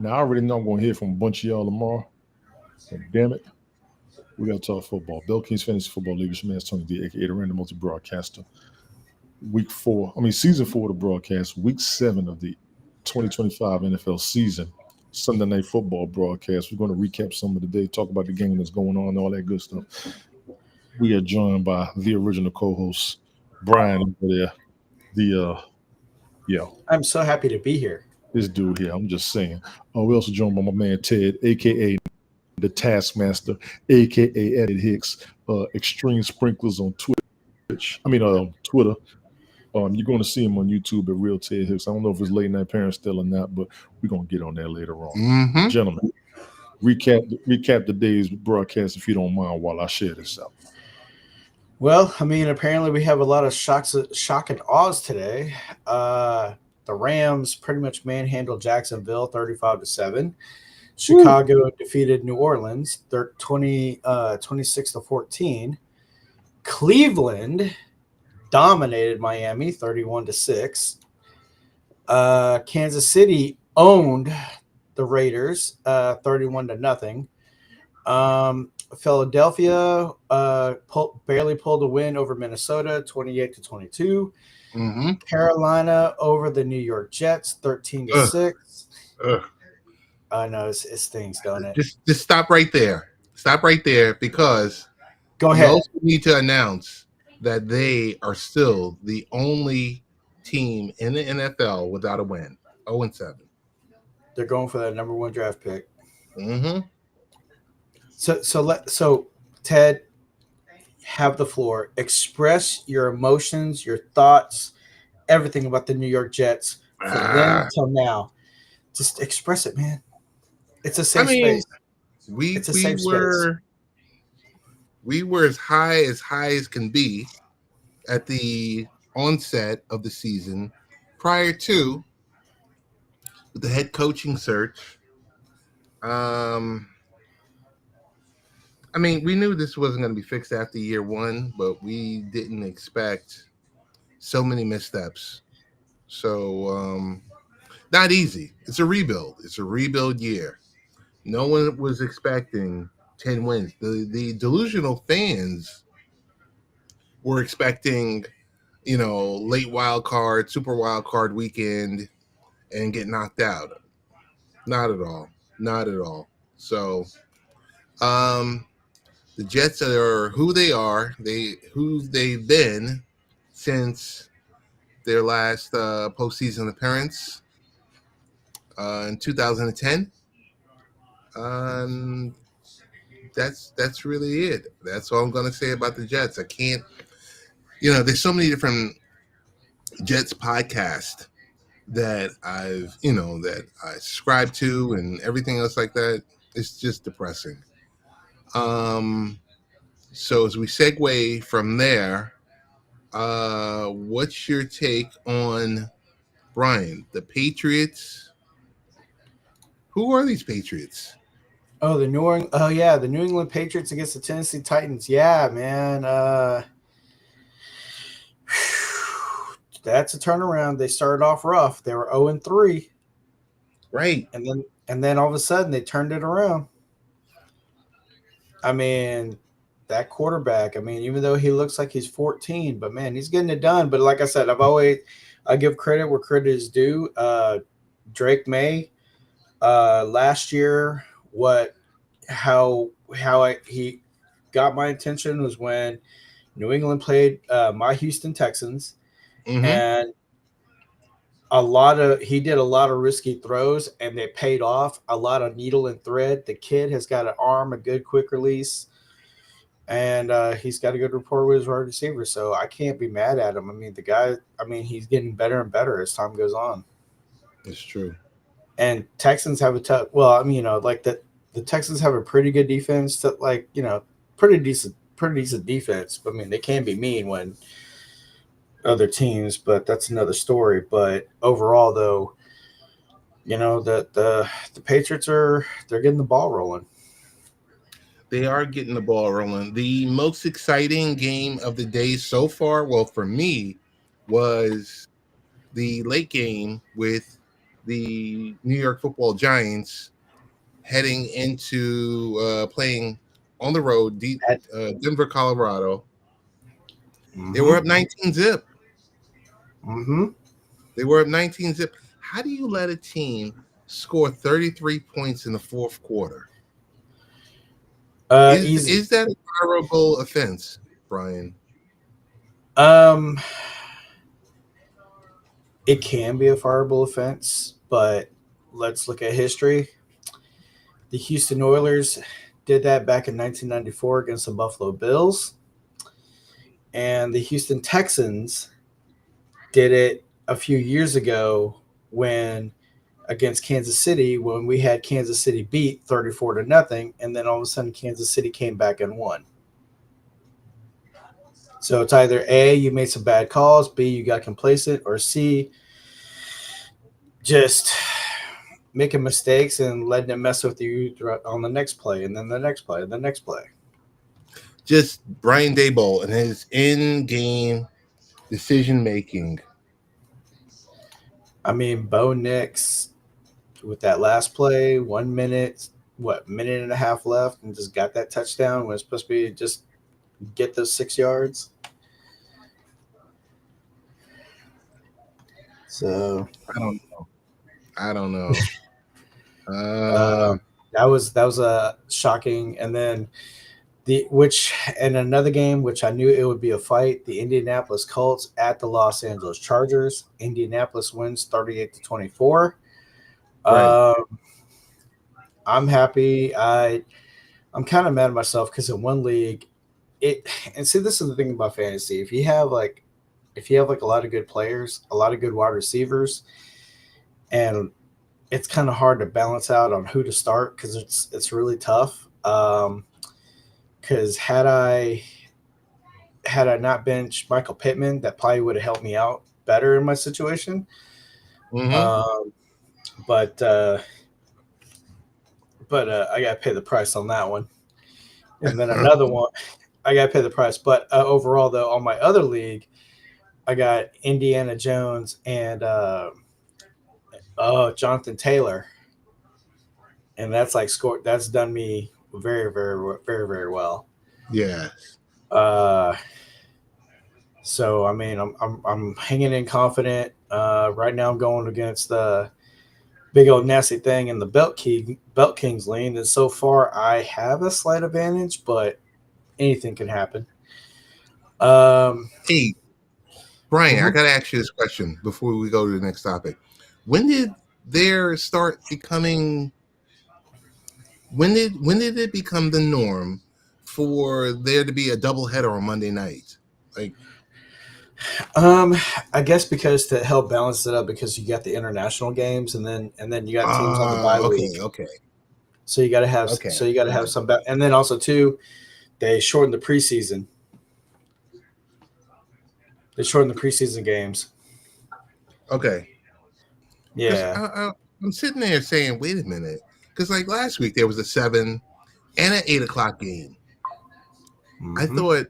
Now, I already know I'm going to hear from a bunch of y'all tomorrow. But damn it, we got to talk football. Bill King's Fantasy Football League. It's your man, Tony D, a.k.a. the Random Multi-Broadcaster. Season 4 of the broadcast, week 7 of the 2025 NFL season. Sunday Night Football broadcast. We're going to recap some of the day, talk about the game that's going on, all that good stuff. We are joined by the original co-host, Brian over there. Yeah, I'm so happy to be here. this dude here. I'm just saying. We also joined by my man Ted, aka the Taskmaster, aka Ed Hicks, Extreme Sprinklers on Twitch. Twitter. You're going to see him on YouTube at Real Ted Hicks. I don't know if it's late night parents still or not, but we're going to get on that later on. Mm-hmm. Gentlemen, recap the day's broadcast if you don't mind while I share this out. Well, apparently we have a lot of shock and awes today. The Rams pretty much manhandled Jacksonville 35-7. Chicago defeated New Orleans 26-14. Cleveland dominated Miami 31-6. Kansas City owned the Raiders 31-0. Philadelphia barely pulled a win over Minnesota 28-22. Mm-hmm. Carolina over the New York Jets 13-6. I know it stings, don't it? Just stop right there. Stop right there because Go ahead. we also need to announce that they are still the only team in the NFL without a win. 0-7. They're going for that number 1 draft pick. Mm-hmm. So Ted, have the floor. Express your emotions, your thoughts, everything about the New York Jets from then till now. Just express it, man. It's a safe space. We were as high as can be at the onset of the season prior to the head coaching search. We knew this wasn't going to be fixed after year 1, but we didn't expect so many missteps. So, not easy. It's a rebuild. It's a rebuild year. No one was expecting 10 wins. The delusional fans were expecting, late wild card, super wild card weekend and get knocked out. Not at all. Not at all. So, the Jets are who they are. Who they've been since their last postseason appearance in 2010. That's really it. That's all I'm going to say about the Jets. I can't. There's so many different Jets podcasts that that I subscribe to and everything else like that. It's just depressing. So as we segue from there, what's your take on Brian, the Patriots? Who are these Patriots? Oh, the New England Patriots against the Tennessee Titans. Yeah, man. That's a turnaround. They started off rough. They were 0-3. Right. And then all of a sudden they turned it around. That quarterback, even though he looks like he's 14, but man, he's getting it done. But like I said, I give credit where credit is due. Drake May, last year, he got my attention was when New England played my Houston Texans, and he did a lot of risky throws, and they paid off. A lot of needle and thread. The kid has got an arm, a good quick release, and he's got a good rapport with his wide receiver. So I can't be mad at him. The guy. He's getting better and better as time goes on. It's true. And Texans have a tough. Well, the Texans have a pretty good defense. Pretty decent defense. But they can be mean when other teams, but that's another story. But overall, though, the Patriots they're getting the ball rolling. They are getting the ball rolling. The most exciting game of the day so far, well, for me, was the late game with the New York Football Giants heading into playing on the road, Denver, Colorado. They were up 19 zip. They were up 19 zip. How do you let a team score 33 points in the fourth quarter? Easy. Is that a fireable offense, Brian? It can be a fireable offense, but let's look at history. The Houston Oilers did that back in 1994 against the Buffalo Bills, and the Houston Texans did it a few years ago when against Kansas City, when we had Kansas City beat 34-0, and then all of a sudden Kansas City came back and won. So it's either A, you made some bad calls, B, you got complacent, or C, just making mistakes and letting it mess with you on the next play, and then the next play, and the next play. Just Brian Daboll and his in-game decision making. I mean, Bo Nix with that last play, 1 minute, minute and a half left, and just got that touchdown when it's supposed to be just get those 6 yards. So I don't know. That was a shocking. And then another game which I knew it would be a fight, the Indianapolis Colts at the Los Angeles Chargers. Indianapolis wins 38-24. Right. I'm happy. I'm kind of mad at myself because in one league, and see, this is the thing about fantasy. If you have like a lot of good players, a lot of good wide receivers, and it's kind of hard to balance out on who to start because it's really tough. Because had I not benched Michael Pittman, that probably would have helped me out better in my situation. But I got to pay the price on that one. And then another one, I got to pay the price. But overall, though, on my other league, I got Indiana Jones and Jonathan Taylor. And that's that's done me very, very, very, very well. Yeah. So I mean, I'm hanging in confident. Right now, I'm going against the big old nasty thing in the Belt Kings lane, and so far I have a slight advantage, but anything can happen. Hey, Brian, I got to ask you this question before we go to the next topic. When did it become the norm for there to be a doubleheader on Monday night? Like, I guess because to help balance it up, because you got the international games, and then you got teams on the bye week. Okay. So you got to have have some, and then also too, they shortened the preseason. They shortened the preseason games. Okay. Yeah. I'm sitting there saying, wait a minute, because like last week there was a 7 and an 8 o'clock game. I thought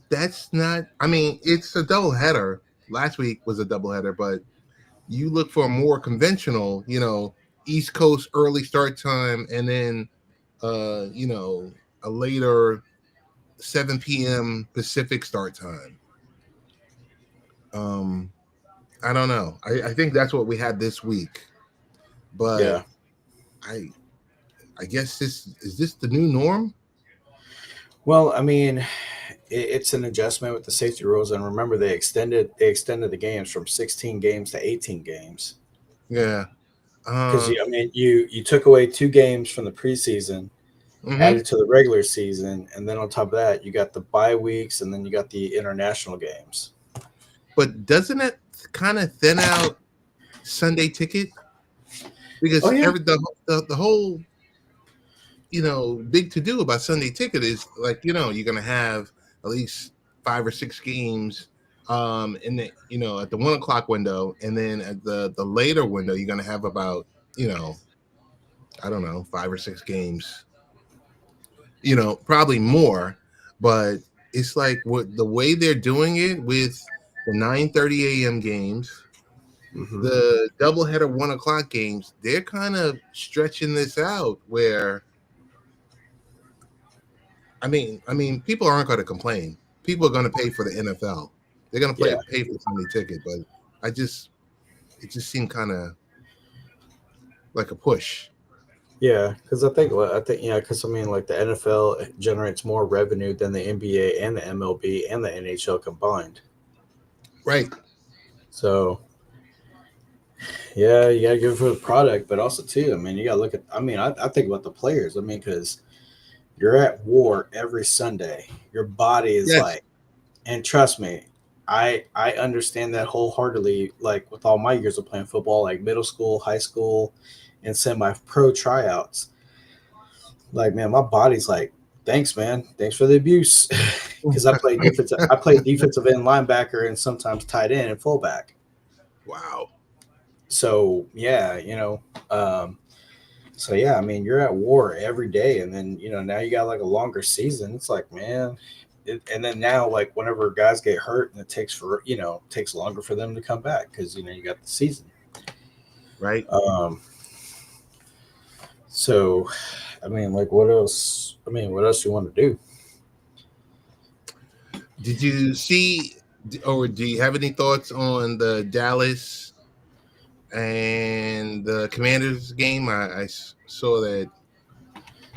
that's not. I mean, it's a doubleheader. Last week was a doubleheader, but you look for a more conventional, East Coast early start time, and then, a later 7 p.m. Pacific start time. I don't know. I think that's what we had this week, but yeah. I guess is this the new norm? Well, I mean, it's an adjustment with the safety rules, and remember they extended the games from 16 games to 18 games. Yeah, because you took away 2 games from the preseason, added to the regular season, and then on top of that, you got the bye weeks, and then you got the international games. But doesn't it kind of thin out Sunday Ticket? Because the whole big to do about Sunday Ticket is like you're gonna have at least 5 or 6 games in the at the 1 o'clock window, and then at the later window you're gonna have about I don't know, 5 or 6 games, probably more, but it's like what the way they're doing it with the 9:30 a.m. games Mm-hmm. The doubleheader 1 o'clock games, they're kind of stretching this out where people aren't going to complain. People are going to pay for the NFL. They're going to Yeah, pay for Sunday ticket, but it just seemed kind of like a push. yeah. Because yeah, because I mean, like the NFL generates more revenue than the NBA and the MLB and the NHL combined. Right. So yeah, you gotta give it for the product, but also too, I mean, you gotta look at. I mean, I think about the players. I mean, because you're at war every Sunday. Your body is Yes. like, and trust me, I understand that wholeheartedly. Like with all my years of playing football, like middle school, high school, and semi-pro tryouts. Like man, my body's like, thanks, man, thanks for the abuse, because I play defensive. I play defensive end, linebacker, and sometimes tight end and fullback. Wow. So yeah, um, so yeah, I mean, you're at war every day, and then now you got like a longer season. It's like, man, and then now like whenever guys get hurt, and it takes longer for them to come back because you got the season. Right. So, I mean, like, what else? I mean, what else do you want to do? Did you see, or do you have any thoughts on the Dallas and the Commanders game? I saw that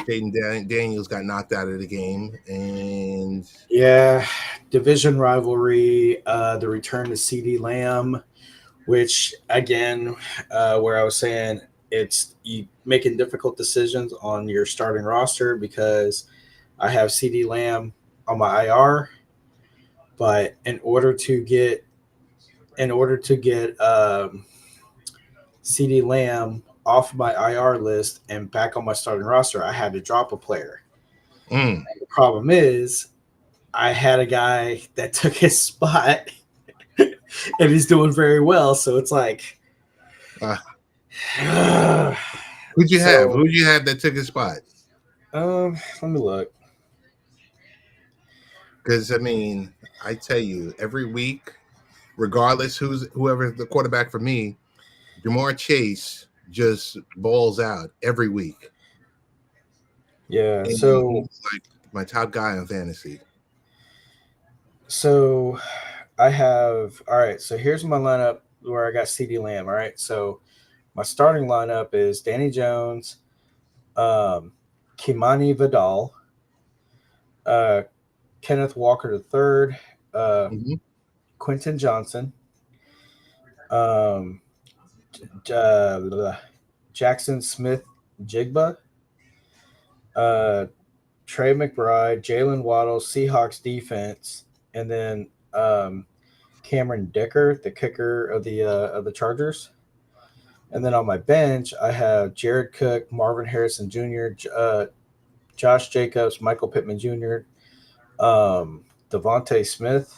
Daniels got knocked out of the game, and Yeah, division rivalry, the return to CD Lamb, which again, where I was saying it's you making difficult decisions on your starting roster because I have CD Lamb on my IR, but in order to get CD Lamb off my IR list and back on my starting roster, I had to drop a player. mm, The problem is I had a guy that took his spot and he's doing very well. So it's like, uh, so who'd you have? Who'd you have that took his spot? let me look. Because I tell you, every week, regardless whoever the quarterback for me, Jamar Chase just balls out every week, Yeah. and So he's like my top guy on fantasy. so I have all right. So here's my lineup where I got CD Lamb. All right. So my starting lineup is Danny Jones, um, Kimani Vidal, uh, Kenneth Walker the third, Mm-hmm. Quentin Johnson, um, uh, Jackson Smith Jigba, uh, Trey McBride, Jalen Waddle, Seahawks defense, and then Cameron Dicker, the kicker of the Chargers. And then on my bench, I have Jared Cook, Marvin Harrison Jr., Josh Jacobs, Michael Pittman Jr., um, Devontae Smith,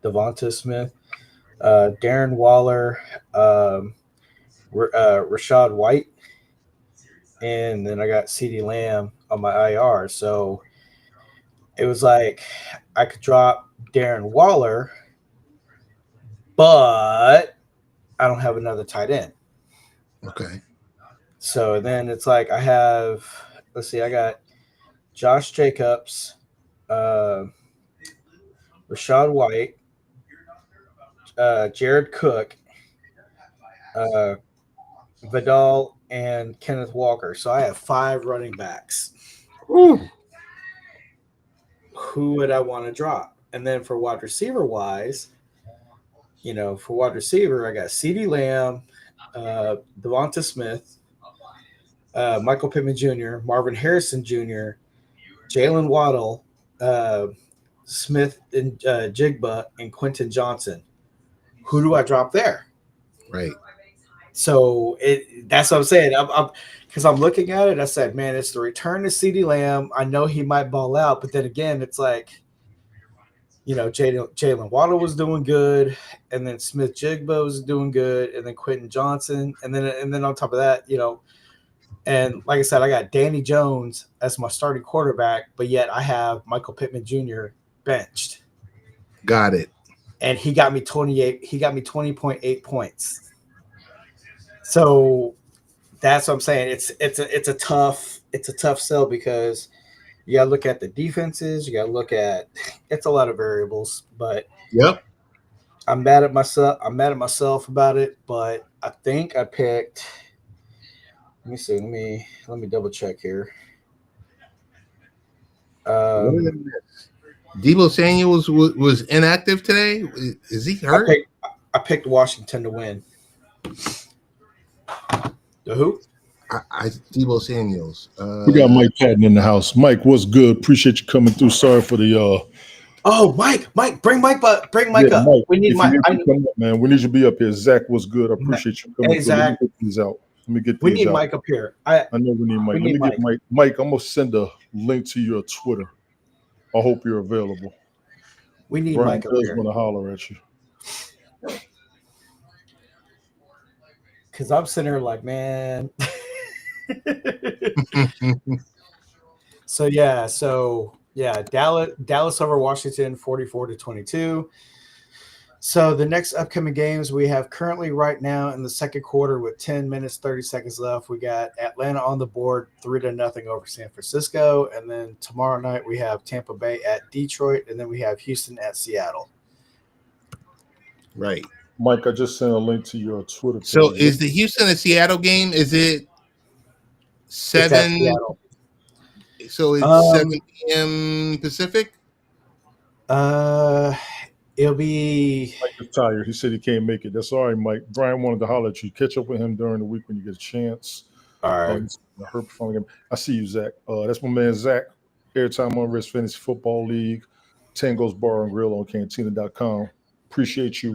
Devonta Smith, Darren Waller, Rashad White, and then I got CeeDee Lamb on my IR. So it was like I could drop Darren Waller, but I don't have another tight end. Okay. So then it's like I have, let's see, I got Josh Jacobs, uh, Rashad White, Jared Cook, uh, Vidal, and Kenneth Walker. So I have 5 running backs. Ooh. Who would I want to drop? And then for wide receiver wise, for wide receiver, I got CeeDee Lamb, Devonta Smith, Michael Pittman Jr., Marvin Harrison Jr., Jalen Waddle, uh, Smith and Jigba, and Quentin Johnson. Who do I drop there? Right. So that's what I'm saying. Because I'm looking at it, I said, man, it's the return to CeeDee Lamb. I know he might ball out, but then again, it's like, Jalen Waddle was doing good, and then Smith Jigba was doing good, and then Quentin Johnson, and then on top of that, and like I said, I got Danny Jones as my starting quarterback, but yet I have Michael Pittman Jr. benched. Got it. and he got me 28. He got me 20.8 points. So that's what I'm saying. It's a tough sell because you got to look at the defenses. You got to look at it's a lot of variables. But Yep. I'm mad at myself. I'm mad at myself about it. But I think I picked. Let me see. Let me double check here. Debo Samuels was inactive today. Is he hurt? I picked Washington to win. The who? Debo Samuels. We got Mike Patton in the house. Mike, what's good? Appreciate you coming through. Sorry for the Oh, Mike, bring Mike up. Bring Mike up. Mike, We need Mike. Come up, man. We need you to be up here. Zach, what's good? I appreciate you coming Hey, through. Let Zach. me get these out. We need Mike up here. I know we need Mike. Let me get Mike. Mike, I'm gonna send a link to your Twitter. I hope you're available. We need Brian Mike up does here. want to holler at you. Because I'm sitting here like, man. So Dallas over Washington 44-22. So the next upcoming games we have currently right now in the second quarter with 10 minutes 30 seconds left, we got Atlanta on the board 3-0 over San Francisco, and then tomorrow night we have Tampa Bay at Detroit, and then we have Houston at Seattle. Right. Mike, I just sent a link to your Twitter. So is the Houston and Seattle game, is it 7? So it's 7 p.m. Pacific? It'll be. Mike is tired. He said he can't make it. That's all right, Mike. Brian wanted to holler at you. Catch up with him during the week when you get a chance. All right. I see you, Zach. That's my man, Zach. Airtime on Risk Fantasy Football League. Tango's Bar and Grill on Cantina.com. Appreciate you.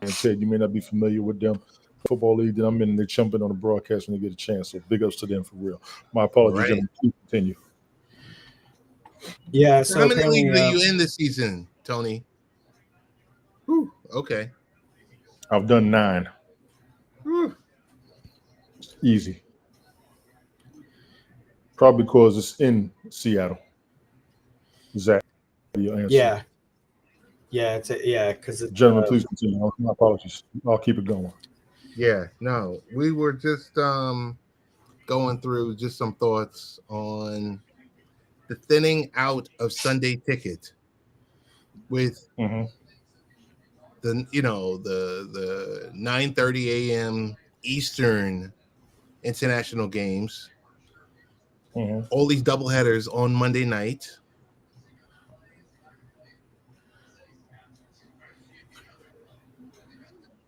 And Ted, you may not be familiar with them. Football League that I'm in, they're jumping on the broadcast when they get a chance. So big ups to them for real. My apologies, gentlemen. Please continue. Yeah. So how many leagues are you in this season, Tony? Whew, okay. I've done 9. Easy. Probably because it's in Seattle. Zach, your answer. Yeah, because gentlemen, please continue. My apologies. I'll keep it going. Yeah, no, we were just going through just some thoughts on the thinning out of Sunday ticket with the 9:30 a.m. Eastern international games, all these doubleheaders on Monday night.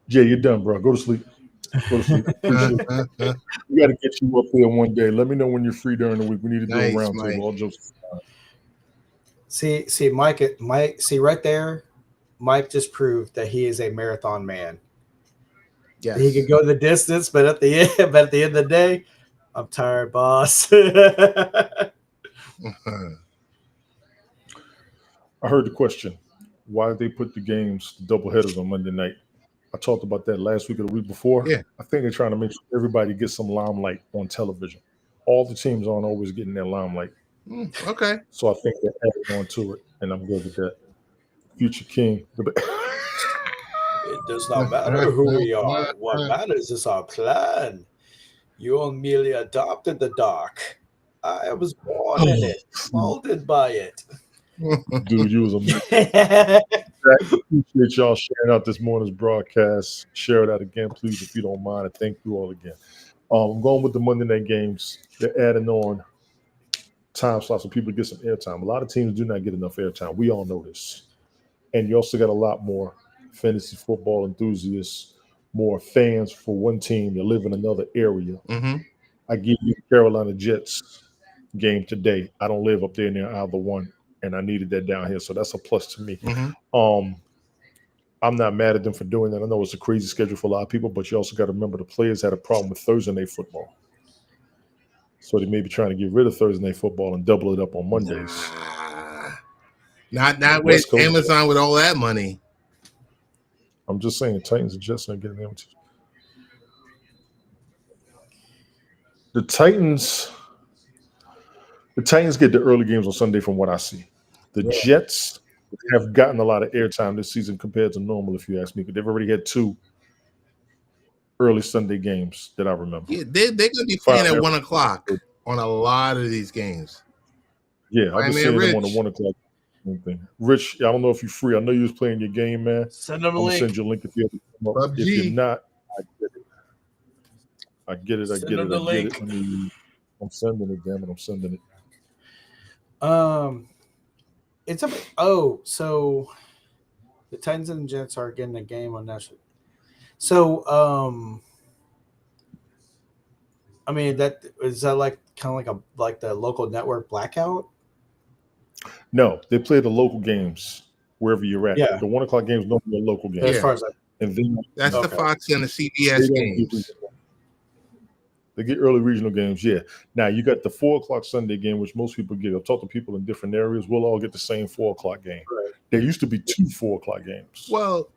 Jay, you're done, bro. Go to sleep. We got to get you up here one day. Let me know when you're free during the week. We need to do a roundtable. All jokes aside. See, Mike, see right there, Mike just proved that he is a marathon man. Yes. He could go the distance, but at the end of the day, I'm tired, boss. I heard the question. Why did they put the games, the doubleheaders on Monday night? I talked about that last week or the week before. Yeah. I think they're trying to make sure everybody gets some limelight on television. All the teams aren't always getting their limelight. Okay. So I think they're adding on to it, and I'm good with that. Future King. It does not matter who we are. What matters is our plan. You merely adopted the dark. I was born in it, molded by it. Dude, you was amazing. Appreciate y'all sharing out this morning's broadcast. Share it out again, please, if you don't mind. And thank you all again. I'm going with the Monday night games. They're adding on time slots so people get some airtime. A lot of teams do not get enough airtime. We all know this. And you also got a lot more fantasy football enthusiasts, more fans for one team that live in another area. I give you the Carolina Jets game today. I don't live up there near either one, and I needed that down here. So that's a plus to me. I'm not mad at them for doing that. I know it's a crazy schedule for a lot of people, but you also got to remember the players had a problem with Thursday night football. So they may be trying to get rid of Thursday night football and double it up on Mondays. Not with Amazon with all that money. I'm just saying, Titans and Jets aren't getting them. The Titans get the early games on Sunday from what I see. The Jets have gotten a lot of airtime this season compared to normal, if you ask me. Because they've already had 2 early Sunday games that I remember. Yeah, they're going to be playing at 1 o'clock on a lot of these games. Yeah, I've been seeing them on the Rich. 1 o'clock thing. Rich, I don't know if you're free. I know you was playing your game, man. Send them a I'm gonna link. send you a link if you ever come up. If you're not, I get it. I get it. I get it. I'm sending it, damn it. I'm sending it. It's a so the Titans and Jets are getting a game on national. So I mean that is that like kind of like the local network blackout? No, they play the local games wherever you're at. Yeah. The 1 o'clock games don't be a local game. As far as and then that's the Fox and the CBS games. They get early regional games, yeah. Now you got the 4 o'clock Sunday game, which most people get. I've talked to people in different areas. We'll all get the same 4 o'clock game. Right. There used to be 2 4 o'clock games. Well,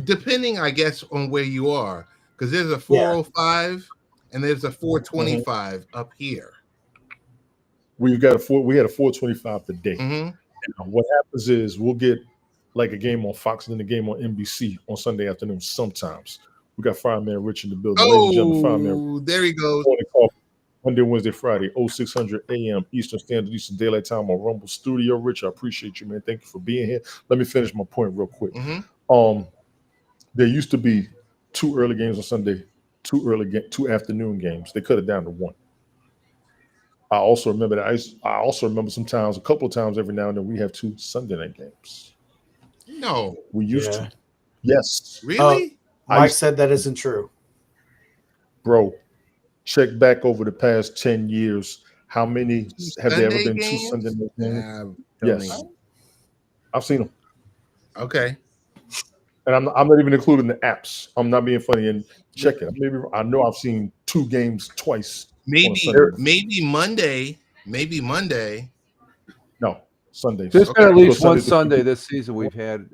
depending, I guess, on where you are, because there's a 405 and there's a 425 up here. We had a 425 today. Mm-hmm. And what happens is we'll get like a game on Fox and then a game on NBC on Sunday afternoon sometimes. We got Fireman Rich in the building. Oh, there he goes. Monday, Wednesday, Friday, 0600 a.m. Eastern Standard, Eastern Daylight Time on Rumble Studio. Rich, I appreciate you, man. Thank you for being here. Let me finish my point real quick. Mm-hmm. There used to be 2 early games on Sunday, 2 afternoon games. They cut it down to 1. I also remember that. I also remember sometimes, a couple of times every now and then, we have 2 Sunday night games. No, we used to. Yes, really. Mike said that isn't true, bro. Check back over the past 10 years. How many have there ever been games? 2 Sunday night games? Yes, I've seen them. Okay, and I'm not even including the apps. I'm not being funny and check it. Maybe I know I've seen 2 games twice. Maybe Monday. No, Sundays. There's been at least one Sunday this season we've had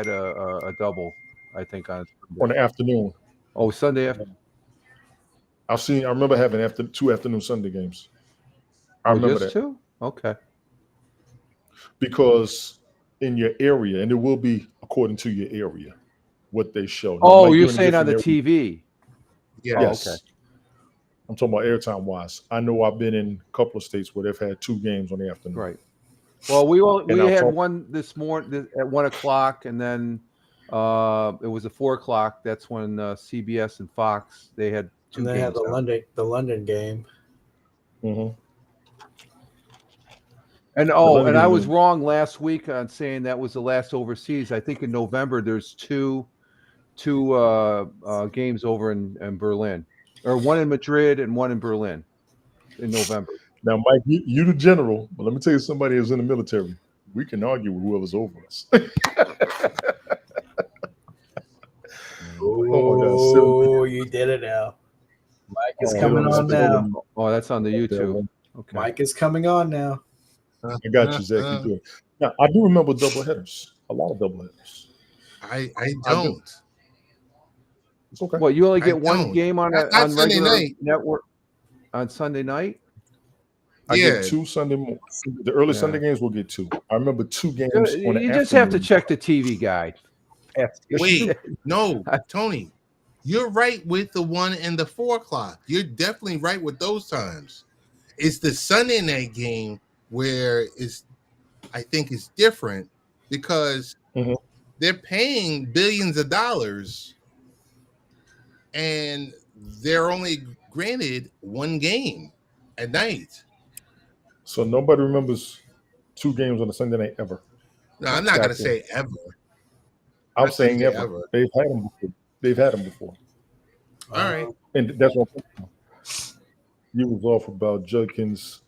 a double. I think on the afternoon. Oh, Sunday afternoon. I remember having 2 afternoon Sunday games. I remember that. 2? Okay. Because in your area, and it will be according to your area, what they show. Oh, you're saying on the TV? Yeah. Yes. Okay. I'm talking about airtime wise. I know I've been in a couple of states where they've had 2 games on the afternoon. Right. Well, we had one this morning at 1 o'clock, and then it was a 4 o'clock. That's when CBS and Fox they had 2 and they games. Had the London game. Mm-hmm. And I was wrong last week on saying that was the last overseas. I think in November there's two games over in Berlin, or 1 in Madrid and 1 in Berlin in November. Now, Mike, you the general, but let me tell you, somebody who's in the military, we can argue with whoever's over us. Oh, you did it now. Mike is coming on now. Oh, that's on the YouTube. Okay. Mike is coming on now. I got you, Zach. You do it. Now, I do remember double headers. A lot of double headers. I don't. It's okay. Well, you only get 1 game on Sunday night network on Sunday night. I get 2 Sunday morning. The early Sunday games will get 2. I remember 2 games. You just have to check the TV guide. Wait, no, Tony, you're right with the 1 and the 4 o'clock. You're definitely right with those times. It's the Sunday night game where I think it's different because they're paying billions of dollars and they're only granted 1 game at night. So nobody remembers 2 games on a Sunday night ever. No, I'm not going to say ever. I'm saying ever. They've had them before. All right. And that's what I'm saying. You was off about Judkins.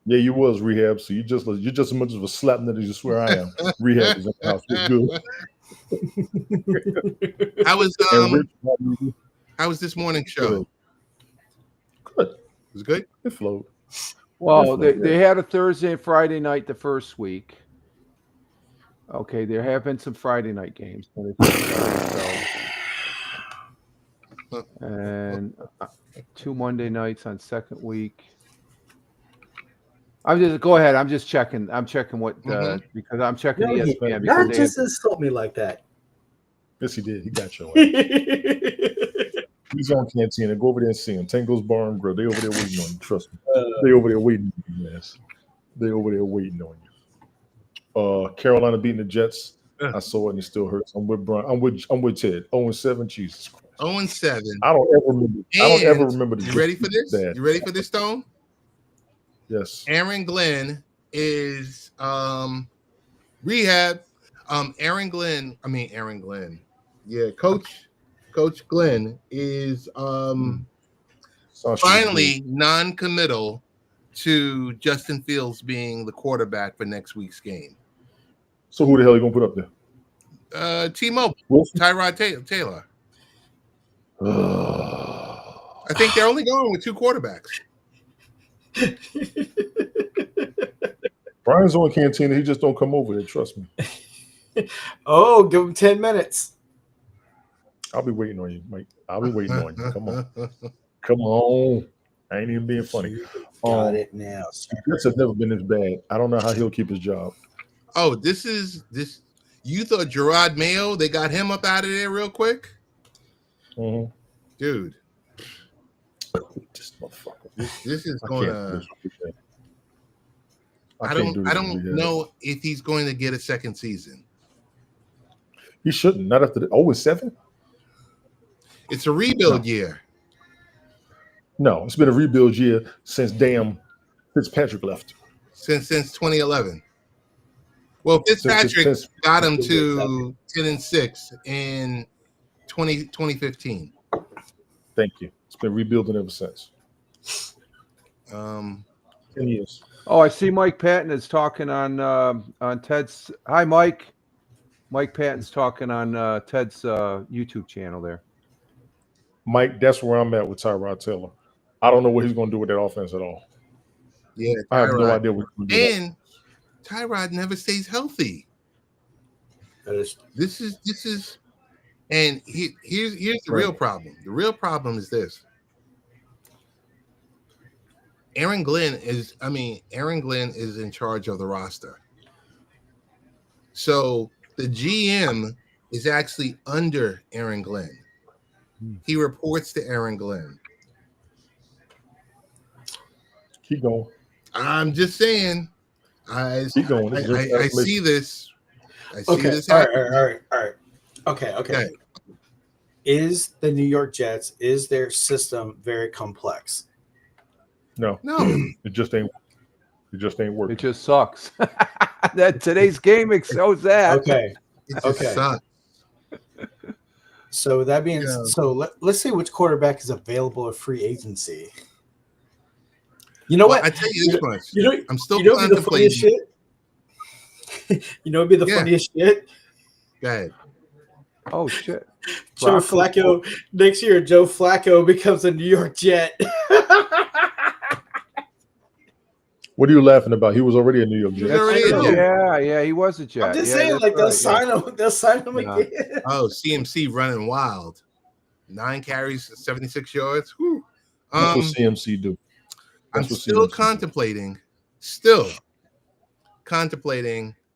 Yeah, you was Rehab. So you're just as much of a slap nut as you swear I am. Rehab is in the house. We're good. How was this morning show? Good. It was good? It flowed. Well, they had a Thursday and Friday night the first week. Okay, there have been some Friday night games. And 2 Monday nights on second week. Go ahead. I'm just checking. I'm checking what because I'm checking No, ESPN. not just insult me like that. Yes, he did. He got your ass. He's on Cantina. Go over there and see him. Tango's Bar and Grill. They over there waiting on you. Trust me. They over there waiting on you, man. They over there waiting on you. Carolina beating the Jets. I saw it and it still hurts. I'm with Brian. I'm with Ted. 0-7. Jesus Christ. 0-7. I don't ever remember the You ready for this? Dad. You ready for this, Stone? Yes. Aaron Glenn is rehab. Aaron Glenn. Yeah, Coach Glenn is finally non-committal to Justin Fields being the quarterback for next week's game. So who the hell are you gonna put up there? T-Mobile. Tyrod Taylor. I think they're only going with 2 quarterbacks. Brian's on Cantina. He just don't come over there. Trust me. Oh, give him 10 minutes. I'll be waiting on you, Mike. I'll be waiting on you. Come on. Come on. I ain't even being funny. Got it now. This has never been this bad. I don't know how he'll keep his job. Oh, this. You thought Gerard Mayo, they got him up out of there real quick? Mm-hmm. Dude. This motherfucker. This is going to. I don't know if he's going to get a second season. He shouldn't. Not after the 0-7. It's a rebuild year. No, it's been a rebuild year since damn Fitzpatrick left. Since 2011. Well, Fitzpatrick got him to 10-6 in 2015. Thank you. It's been rebuilding ever since. 10 years. Oh, I see Mike Patton is talking on Ted's. Hi, Mike. Mike Patton's talking on Ted's YouTube channel there. Mike, that's where I'm at with Tyrod Taylor. I don't know what he's going to do with that offense at all. Yeah, I have no idea what he's going to do. And Tyrod never stays healthy. This is, and here's the real problem. The real problem is this. Aaron Glenn is in charge of the roster. So the GM is actually under Aaron Glenn. He reports to Aaron Glenn. Keep going. I'm just saying. Keep going. I see this. I see this happen. All right. Okay. Is the New York Jets, is their system very complex? No. It just ain't working. It just sucks. That today's game shows that. Okay. It just sucks. So that means let's see which quarterback is available at free agency. You know what? I tell you this much. I'm still contemplating. You know, it'd be the funniest shit. Go ahead. Oh shit! Joe Flacco next year. Joe Flacco becomes a New York Jet. What are you laughing about? He was already a New York Jet. Yeah, he was a Jet. I'm just saying, like they'll sign him. They'll sign him again. Oh, CMC running wild. 9 carries, 76 yards. Whew. That's what CMC do. I'm still contemplating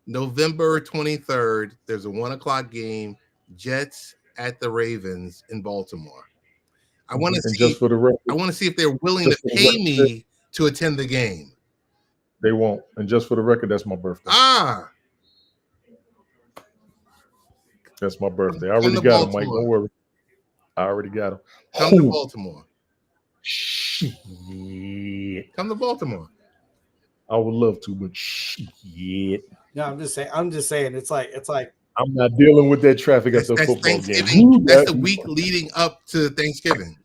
November 23rd. There's a 1:00 game. Jets at the Ravens in Baltimore. I want to see. Just for the record, I want to see if they're willing to pay me to attend the game. They won't. And just for the record, that's my birthday. That's my birthday. I already got him, Mike. Don't worry. I already got him. Come to Baltimore. Shit. Come to Baltimore. I would love to, but shit. No, I'm just saying. It's like. I'm not dealing with that traffic at the football game. That's the week leading up to Thanksgiving.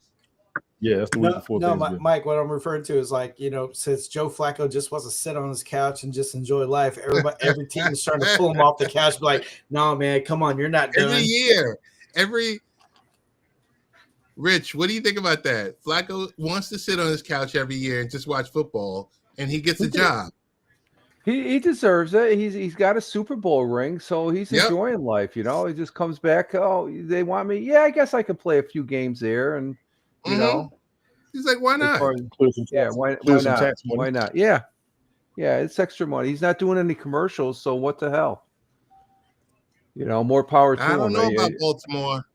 Yeah, that's the week before Thanksgiving. No, Mike, what I'm referring to is like, since Joe Flacco just wants to sit on his couch and just enjoy life, every team is trying to pull him off the couch, be like, no, man, come on, you're not done. Rich, what do you think about that? Flacco wants to sit on his couch every year and just watch football, and he gets a job. He deserves it. He's got a Super Bowl ring, so he's enjoying life. He just comes back. Oh, they want me. Yeah, I guess I could play a few games there, and you know, he's like, why not? Why not? Why not? Yeah, Yeah, it's extra money. He's not doing any commercials, so what the hell? More power to him. I don't know about Baltimore,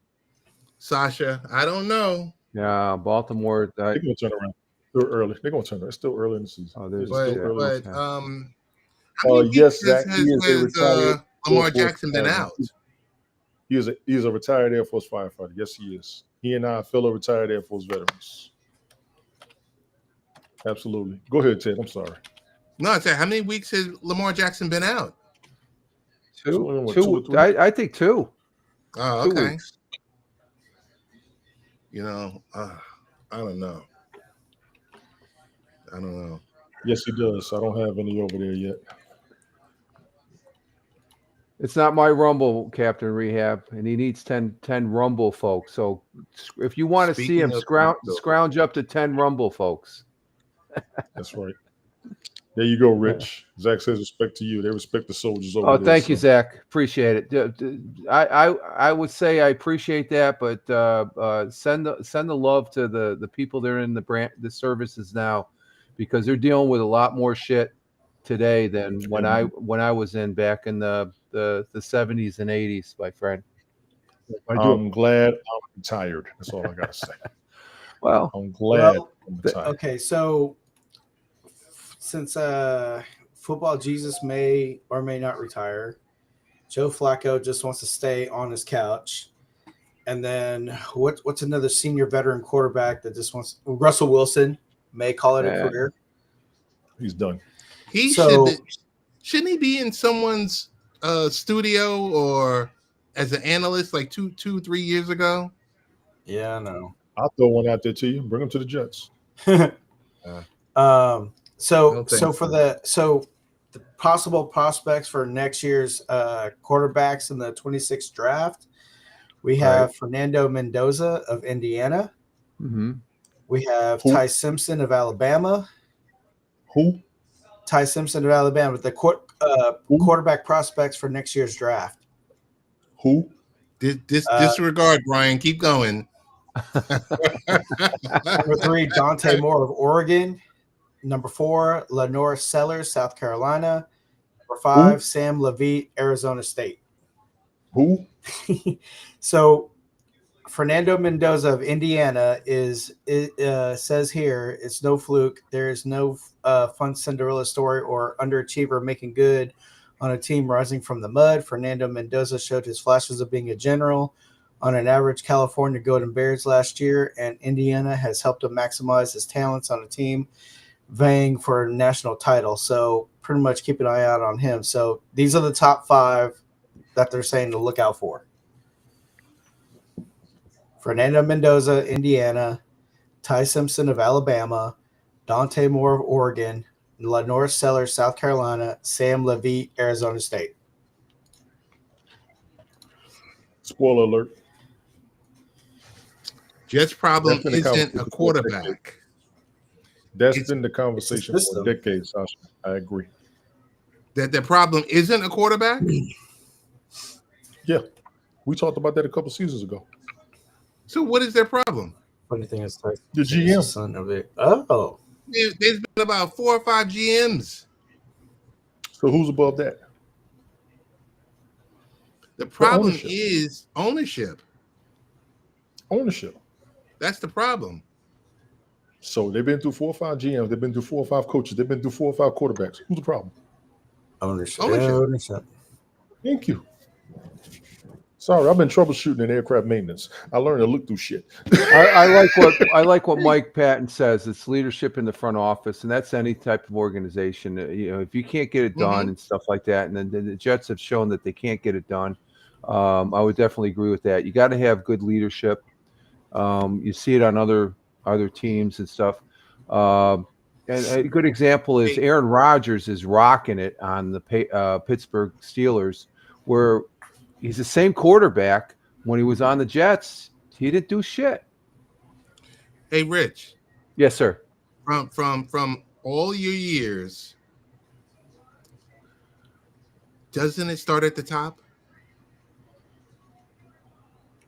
Sasha. I don't know. Yeah, Baltimore. They're gonna turn around. Still early. They're gonna turn around. It's still early in the season. Oh, there's But still early. how many Yes, weeks Zach. He is a retired Lamar Air Force Jackson been firefighter. out? He is a retired Air Force firefighter. Yes, he is. He and I are fellow retired Air Force veterans. Absolutely. Go ahead, Ted. I'm sorry. No, I said, how many weeks has Lamar Jackson been out? Two. Two or three? I think 2. Oh, 2 okay. weeks. I don't know. Yes, he does. I don't have any over there yet. It's not my Rumble, Captain Rehab, and he needs 10 Rumble folks. So if you want to see him, scrounge up to 10 Rumble folks. That's right. There you go, Rich. Zach says respect to you. They respect the soldiers over there. Oh, thank you, Zach. Appreciate it. I would say I appreciate that, but send the love to the people that are in the services now, because they're dealing with a lot more shit today than when I was in back in the 70s and 80s, my friend. I'm glad I'm retired. That's all I gotta say. Well, I'm glad I'm retired. Okay, so since football Jesus may or may not retire, Joe Flacco just wants to stay on his couch. And then what's another senior veteran quarterback that just wants – Russell Wilson may call it a career. He's done. Shouldn't he be in someone's studio or as an analyst like 2-3 years ago? Yeah, I know. I'll throw one out there to you. Bring him to the Jets. So the possible prospects for next year's quarterbacks in the 26th draft, we have Fernando Mendoza of Indiana. Mm-hmm. We have Ty Simpson of Alabama. Who? Ty Simpson of Alabama. The quarterback prospects for next year's draft. Who? Disregard, Brian. Keep going. Number 3, Dante Moore of Oregon. Number 4, Lenore Sellers, South Carolina. Number 5, Sam Levitt, Arizona State. Who? So Fernando Mendoza of Indiana says here, it's no fluke. There is no fun Cinderella story or underachiever making good on a team rising from the mud. Fernando Mendoza showed his flashes of being a general on an average California Golden Bears last year, and Indiana has helped him maximize his talents on a team vying for a national title. So pretty much keep an eye out on him. So these are the top 5 that they're saying to look out for. Fernando Mendoza, Indiana. Ty Simpson of Alabama. Dante Moore of Oregon. Lenore Sellers, South Carolina. Sam Levitt, Arizona State. Spoiler alert. Jets' problem isn't a quarterback. That's been the conversation for decades, Sasha. I agree. That the problem isn't a quarterback? Yeah. We talked about that a couple seasons ago. So what is their problem? Funny thing is, the GM. Son of it. Oh. There's been about 4 or 5 GMs. So who's above that? The problem is ownership. Ownership. That's the problem. So they've been through 4 or 5 GMs. They've been through 4 or 5 coaches. They've been through 4 or 5 quarterbacks. Who's the problem? Ownership. Thank you. Sorry, I've been troubleshooting in aircraft maintenance. I learned to look through shit. I like what Mike Patton says. It's leadership in the front office, and that's any type of organization. If you can't get it done and stuff like that, and then the Jets have shown that they can't get it done, I would definitely agree with that. You got to have good leadership. You see it on other teams and stuff. And a good example is Aaron Rodgers is rocking it on the Pittsburgh Steelers, where he's the same quarterback. When he was on the Jets, he didn't do shit. Hey, Rich. Yes, sir. From all your years, doesn't it start at the top?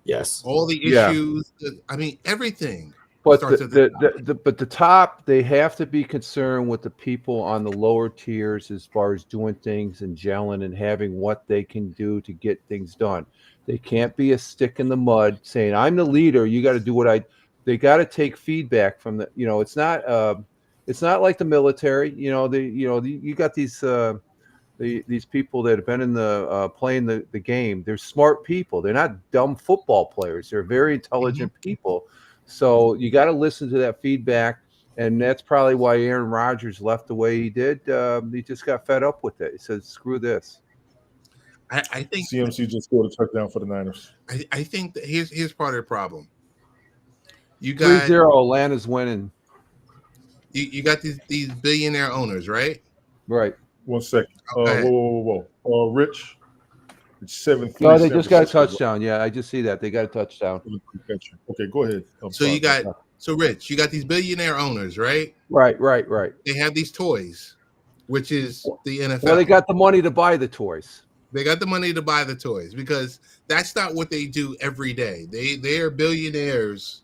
Yes. All the issues. I mean, everything. But starts at the top. but the top, they have to be concerned with the people on the lower tiers as far as doing things and gelling and having what they can do to get things done. They can't be a stick in the mud saying, "I'm the leader. You got to do what I." They got to take feedback from the. It's not like the military. You got these people that have been in the playing the game. They're smart people. They're not dumb football players. They're very intelligent people. So you got to listen to that feedback, and that's probably why Aaron Rodgers left the way he did. He just got fed up with it. He said, "Screw this." I think CMC just scored a touchdown for the Niners. I think that here's part of the problem. You got 3-0, Atlanta's winning. you got these billionaire owners, right? Right. 1 second. Okay. Whoa. Rich, it's 7-3. No, they just got a touchdown. Yeah, I just see that. They got a touchdown. Okay, go ahead. Rich, you got these billionaire owners, right? Right. They have these toys, which is the NFL. Well, they got the money to buy the toys. They got the money to buy the toys because that's not what they do every day. They are billionaires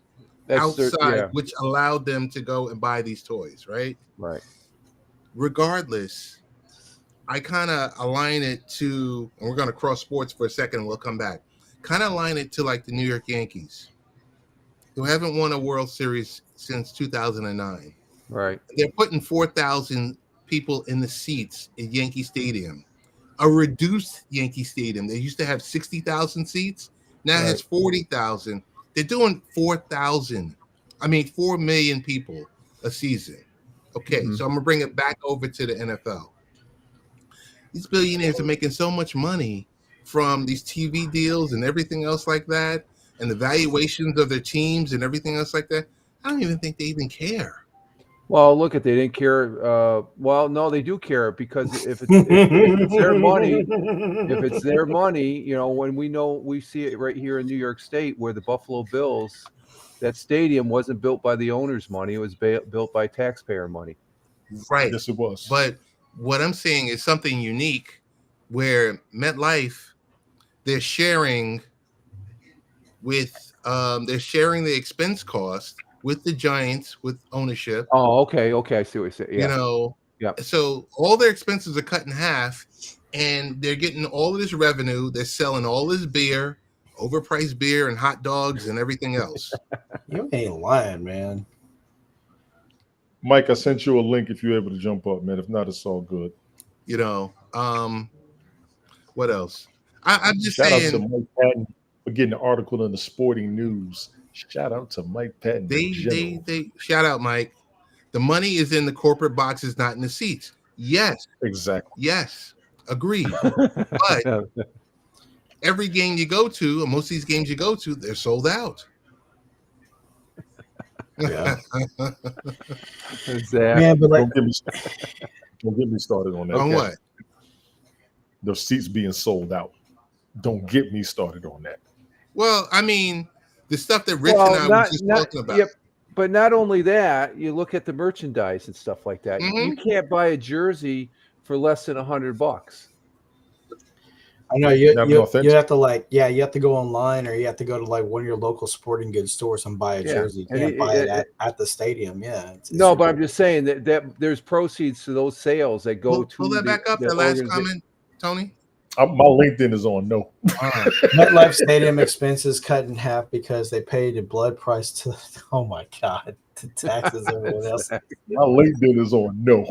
outside, which allowed them to go and buy these toys, right? Right. Regardless, I kind of align it to, and we're going to cross sports for a second and we'll come back, kind of align it to like the New York Yankees, who haven't won a World Series since 2009. Right. They're putting 4,000 people in the seats at Yankee Stadium, a reduced Yankee Stadium. They used to have 60,000 seats. Now it has 40,000. They're doing 4 million people a season. Okay, so I'm going to bring it back over to the NFL. These billionaires are making so much money from these TV deals and everything else like that, and the valuations of their teams and everything else like that. I don't even think they even care. Well, look at they didn't care. Well, no, they do care because if it's their money, when we see it right here in New York State, where the Buffalo Bills, that stadium wasn't built by the owner's money; it was built by taxpayer money. Right. Yes, it was. But what I'm saying is something unique, where MetLife, they're sharing the expense cost with the Giants, with ownership. Oh, okay. I see what you're saying. Yeah. Yeah. So all their expenses are cut in half, and they're getting all of this revenue. They're selling all this beer, overpriced beer, and hot dogs, and everything else. You ain't lying, man. Mike, I sent you a link if you're able to jump up, man. If not, it's all good. What else? I'm just Shout saying. out to Mike Patton for getting an article in the Sporting News. Shout out to Mike Patton. They shout out, Mike. The money is in the corporate boxes, not in the seats. Yes. Exactly. Yes. Agreed. But every game you go to, or most of these games you go to, they're sold out. Yeah. Exactly. But don't get me started on that. On what? The seats being sold out. Don't get me started on that. Well, I mean, the stuff that Rich and I were just talking about. Yep. But not only that, you look at the merchandise and stuff like that. Mm-hmm. You can't buy a jersey for less than $100. I know you have to you have to go online, or you have to go to like one of your local sporting goods stores and buy a jersey. You can't buy it at the stadium. Yeah. It's no, but I'm just saying that there's proceeds to those sales that go to. Pull that back up. The last comment, Tony. My LinkedIn is on no. MetLife Stadium expenses cut in half because they paid a blood price to. Oh my God, the taxes and everyone else. My LinkedIn is on no.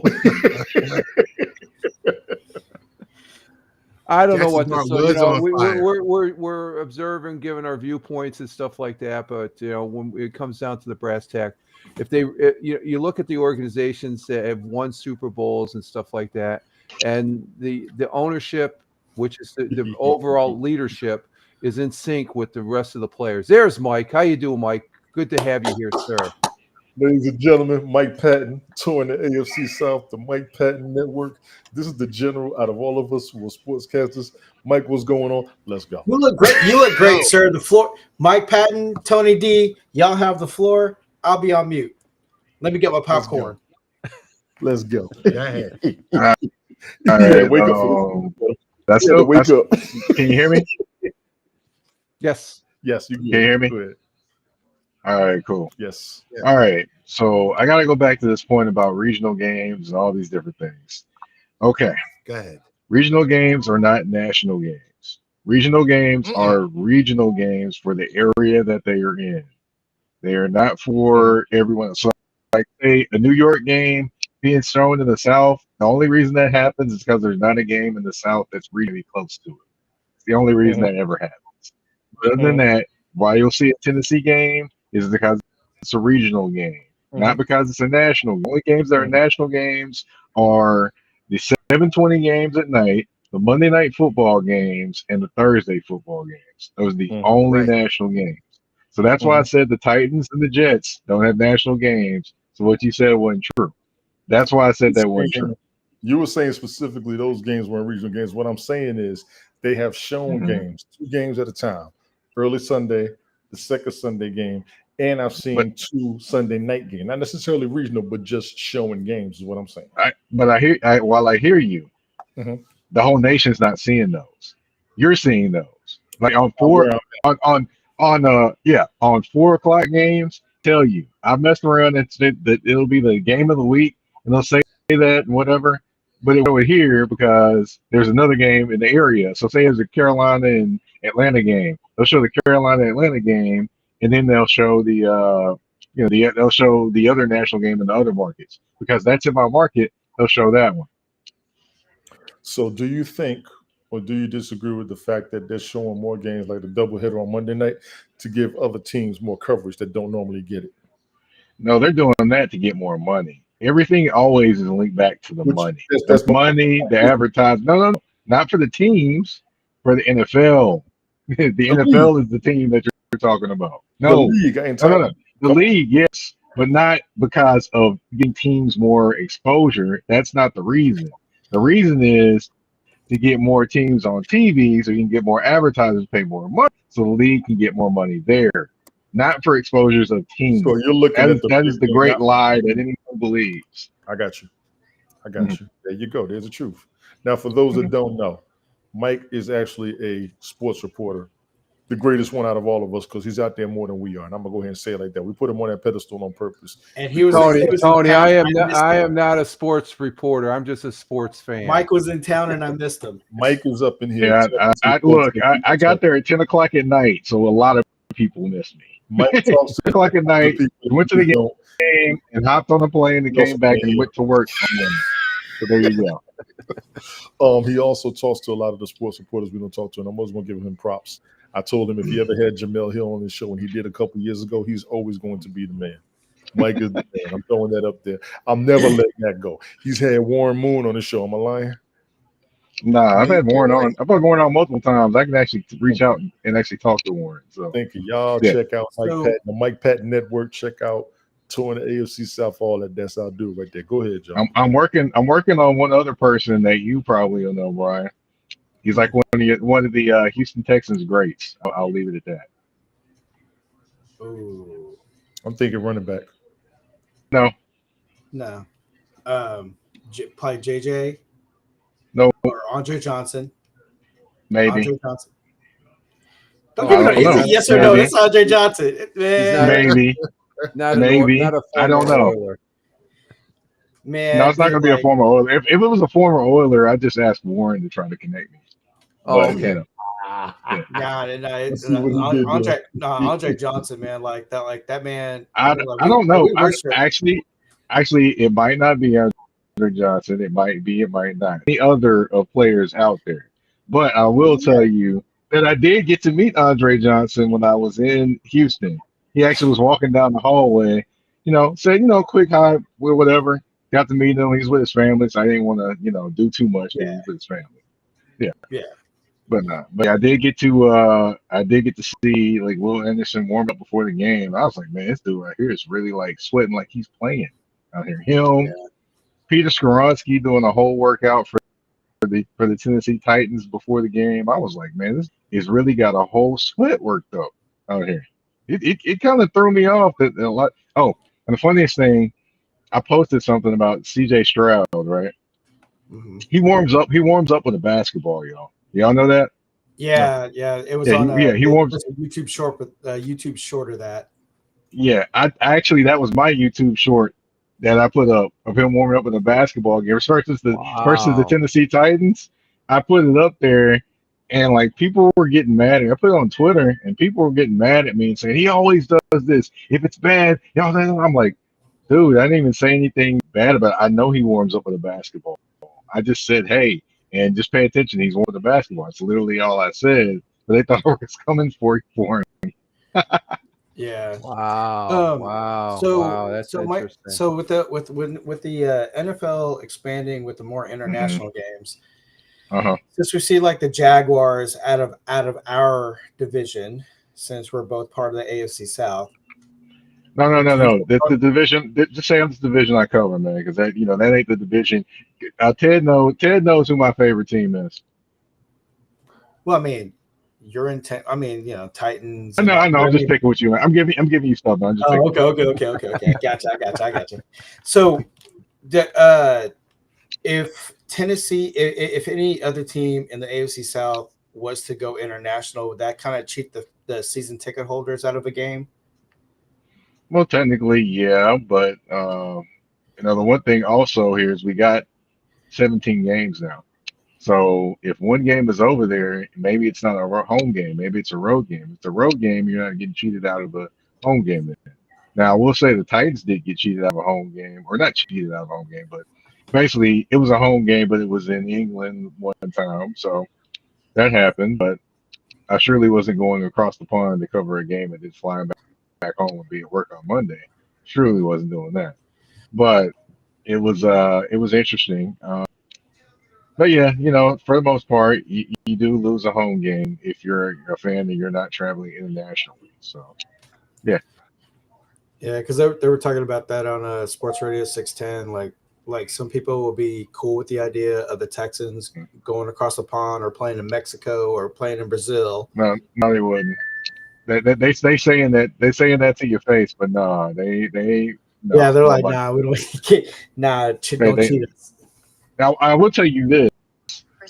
I don't know what to say. We're observing, giving our viewpoints and stuff like that. But when it comes down to the brass tack, you look at the organizations that have won Super Bowls and stuff like that, and the ownership, which is the overall leadership, is in sync with the rest of the players. There's Mike. How you doing, Mike? Good to have you here, sir. Ladies and gentlemen, Mike Patton, touring the AFC South, the Mike Patton Network. This is the general out of all of us who are sportscasters. Mike, what's going on? Let's go. You look great. You look great, sir. The floor, Mike Patton, Tony D, y'all have the floor. I'll be on mute. Let me get my popcorn. Let's go. Go ahead. All right. Wake up. That's it. Wake up. Can you hear me? Yes. Yes, you can hear me? Go ahead. All right, cool. Yes. Yeah. All right. So I got to go back to this point about regional games and all these different things. Okay. Go ahead. Regional games are not national games. Regional games Mm-mm. are regional games for the area that they are in. They are not for everyone. So, like, say, a New York game being shown in the South, the only reason that happens is because there's not a game in the South that's really close to it. It's the only reason that ever happens. But other than that, why you'll see a Tennessee game is because it's a regional game, not because it's a national game. The only games that are national games are the 7:20 games at night, the Monday night football games, and the Thursday football games. Those are the only Right. national games. So that's why I said the Titans and the Jets don't have national games. So what you said wasn't true. That's why I said that wasn't true. You were saying specifically those games weren't regional games. What I'm saying is they have shown games, 2 games at a time. Early Sunday, the second Sunday game, and I've seen 2 Sunday night games. Not necessarily regional, but just showing games is what I'm saying. While I hear you, Mhm. the whole nation's not seeing those. You're seeing those. Like on Where I'm on 4 o'clock games. Tell you, I've messed around and said that it'll be the game of the week, and they'll say that and whatever. But it over here because there's another game in the area. So say there's a Carolina and Atlanta game. They'll show the Carolina Atlanta game, and then they'll show they'll show the other national game in the other markets because that's in my market. They'll show that one. So do you think or do you disagree with the fact that they're showing more games like the doubleheader on Monday night to give other teams more coverage that don't normally get it? No, they're doing that to get more money. Everything always is linked back to the Which money. that's The my money, the advertising. No, not for the teams, for the NFL. The league. NFL is the team that you're talking about. The No, league. I ain't no. talking. The Come on. league, yes, but not because of getting teams more exposure. That's not the reason. The reason is to get more teams on TV so you can get more advertisers pay more money so the league can get more money there. Not for exposures of teams. So you're looking at That is the big great game. lie that anyone believes. I got you. I got you. There you go. There's the truth. Now, for those that don't know, Mike is actually a sports reporter, the greatest one out of all of us because he's out there more than we are. And I'm gonna go ahead and say it like that. We put him on that pedestal on purpose. And he was Tony, in Tony, town, I missed am not a sports reporter. I'm just a sports fan. Mike was in town and I missed him. Mike is up in here. Yeah, telling some folks look, that I got there at 10 o'clock at night, so a lot of people missed me. Mike 10 talks to o'clock at the night, people that went to the don't game and hopped on the plane and know came back and something. went to work. So there you go. He also talks to a lot of the sports reporters we don't talk to, and I'm always going to give him props. I told him if he ever had Jamel Hill on his show, and he did a couple years ago, he's always going to be the man. Mike is the man. I'm throwing that up there. I'm never letting that go. He's had Warren Moon on the show. Am I lying? Nah, I've had Warren Right. on. I've had Warren on multiple times. I can actually reach out and actually talk to Warren. So Thank you. Y'all Yeah. check out Mike So- Patton, the Mike Patton Network. Check out touring the AFC South, all that. That's how I do it right there. Go ahead, John. I'm working on one other person that you probably will know, Brian. He's like one of the Houston Texans greats. I'll leave it at that. Ooh, I'm thinking running back. No, no. Probably JJ. No. Or Andre Johnson. maybe. Andre Johnson. Don't Oh, give I me don't no. It's know. a yes or no. Maybe. That's Andre Johnson. Man, Maybe. Not Maybe. not a I don't former know. Oiler. man. No, it's not dude, going to be a like, former Oiler. If it was a former Oiler, I'd just ask Warren to try to connect me. Oh, But, okay. you know, Nah, Let's see what he did there. Andre Johnson, man, like that man. I like, don't we know. worship. Actually, it might not be Andre Johnson. It might be. It might not. Any other of players out there. But I will tell you that I did get to meet Andre Johnson when I was in Houston. He actually was walking down the hallway. Said quick hi, whatever. Got to meet him. He's with his family, so I didn't want to do too much. Yeah. He's with his family. Yeah. Yeah. But I did get to see like Will Anderson warm up before the game. I was like, man, this dude right here is really like sweating like he's playing out here. Him, Yeah. Peter Skoronski doing a whole workout for the Tennessee Titans before the game. I was like, man, this is really got a whole sweat worked up out here. It kind of threw me off that a lot. Oh, and the funniest thing, I posted something about C.J. Stroud, right? Mhm. He warms up with a basketball, y'all. Y'all know that? Yeah. It was Yeah, on. he warms- there's a YouTube short with YouTube short of that. Yeah, I actually that was my YouTube short that I put up of him warming up with a basketball game versus the Wow. Tennessee Titans. I put it up there, and like people were getting mad at me. I put it on Twitter, and people were getting mad at me and saying he always does this. If it's bad, I'm like, dude, I didn't even say anything bad about it. I know he warms up with a basketball. I just said, hey, and just pay attention. He's warming with a basketball. It's literally all I said. But they thought I was coming for him. Yeah. Wow. Wow. Wow. That's interesting. So with the NFL expanding with the more Hmm. international games, Uh-huh. since we see like the Jaguars out of our division, since we're both part of the AFC South, No, no, no, do you no. The division. Just say it's the division I cover, man, because that ain't the division. Ted knows who my favorite team is. well, I mean, you're in. I mean, Titans I and know, all. I know. But I'm I just mean, picking with you. I'm giving you stuff. Man. I'm just oh, picking okay, with you. okay. I got you. So, if Tennessee, if any other team in the AFC South was to go international, would that kind of cheat the season ticket holders out of a game? Well, technically, yeah, but the one thing also here is we got 17 games now. So if one game is over there, maybe it's not a home game. Maybe it's a road game. If it's a road game, you're not getting cheated out of a home game then. Now, I will say the Titans did get cheated out of a home game, or not cheated out of a home game, but basically it was a home game, but it was in England one time. So that happened, but I surely wasn't going across the pond to cover a game and then flying back home and be at work on Monday. Surely wasn't doing that. But it was interesting. But yeah, for the most part, you do lose a home game if you're a fan and you're not traveling internationally. So yeah, Yeah, because they were talking about that on Sports Radio 610. Like some people will be cool with the idea of the Texans going across the pond or playing in Mexico or playing in Brazil. no, no, they wouldn't. They saying that to your face, but nah, they no Yeah, they're like, nobody. nah, we don't, can't, nah, They don't they cheat us. now I will tell you this.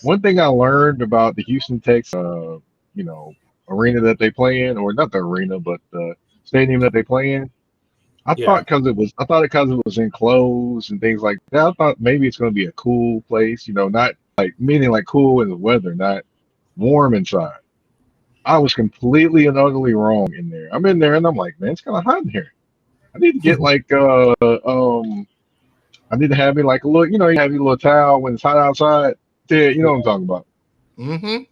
One thing I learned about the Houston Texans, you know, arena that they play in, or not the arena, but the stadium that they play in. Yeah, I thought because it was enclosed and things like that. I thought maybe it's going to be a cool place, not like meaning like cool in the weather, not warm inside. I was completely and utterly wrong in there. I'm in there and I'm like, man, it's kind of hot in here. I need to get like I need to have me like a little, you have your little towel when it's hot outside. Yeah, you know what I'm talking about. Mm-hmm.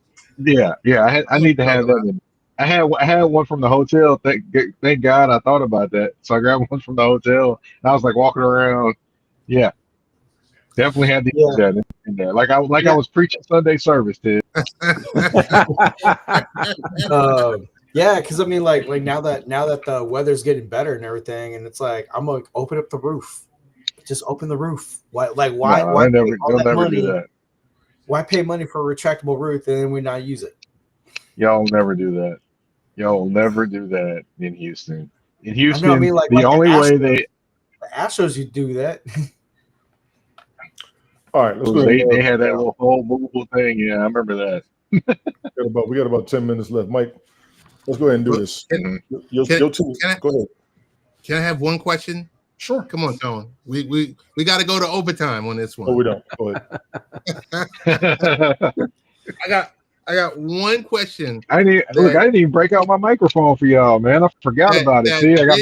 Yeah, yeah. I need to have that. I had one from the hotel. Thank God I thought about that. So I grabbed one from the hotel and I was like walking around. Yeah, definitely had to use yeah, that in there. Like I yeah. was preaching Sunday service to. Yeah, because I mean, like now that the weather's getting better and everything, and it's like I'm like open up the roof, just open the roof. No, Why pay all they'll that never do money? that. Why pay money for a retractable roof and then we not use it? Y'all never do that. Y'all never do that in Houston. In I know. I Houston, mean, the like only way they the Astros, you do that. All right, let's go ahead. they had that little whole movable thing. Yeah, I remember that. We got about 10 minutes left. Mike, let's go ahead and do Look, this. can, Hmm. can, Your team. can I, Go ahead. can I have one question? Sure. Come on, Tone. We got to go to overtime on this Oh, one. we don't. Go ahead. I got one question. I didn't even break out my microphone for y'all, man. I forgot about it. That See, Rich and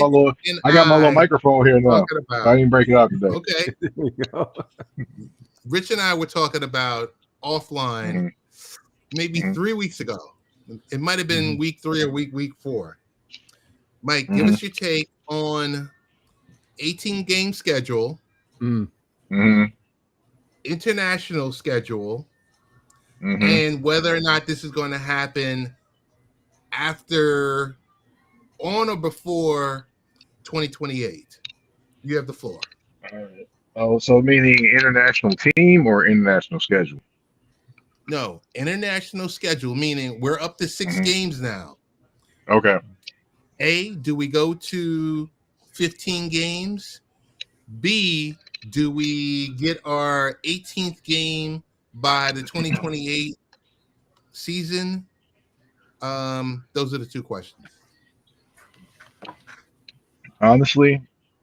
I got my little microphone here now. talking I about. didn't break it out today. Okay, There you go. Rich and I were talking about offline Hmm. maybe Mhm. 3 weeks ago. It might have been week 3 or week 4. Mike, give Mhm. us your take on 18 game schedule, Mm. Hmm. international schedule, Hmm. and whether or not this is going to happen after, on or before 2028. You have the floor. All right. Oh, so meaning international team or international schedule? No, international schedule, meaning we're up to 6 Hmm. games now. Okay. A, do we go to 15 games? B, do we get our 18th game by the 2028 season? Those are the 2 questions. Honestly,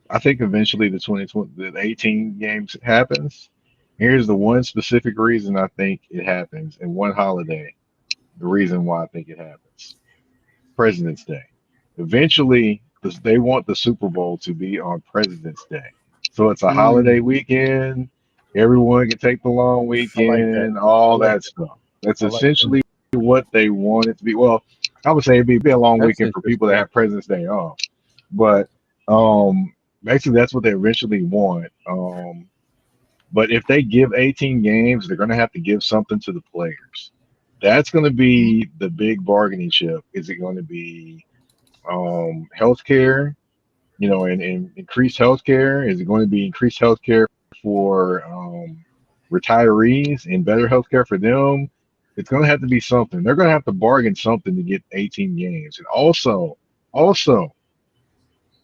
I think eventually the 2020, the 18 games happens. Here's the one specific reason I think it happens, and one holiday. The reason why I think it happens: President's Day. Eventually, they want the Super Bowl to be on President's Day, so it's a holiday weekend. Everyone can take the long I like that. weekend, I all like that that. stuff. That's I like that. essentially what they want it to be. Well, I would say it'd be a long That's weekend for people that interesting. have President's Day off. But basically that's what they eventually want. But if they give 18 games, they're gonna have to give something to the players. That's gonna be the big bargaining chip. Is it going to be healthcare, and increased healthcare? Is it going to be increased healthcare for retirees and better healthcare for them? It's going to have to be something. They're going to have to bargain something to get 18 games, and also,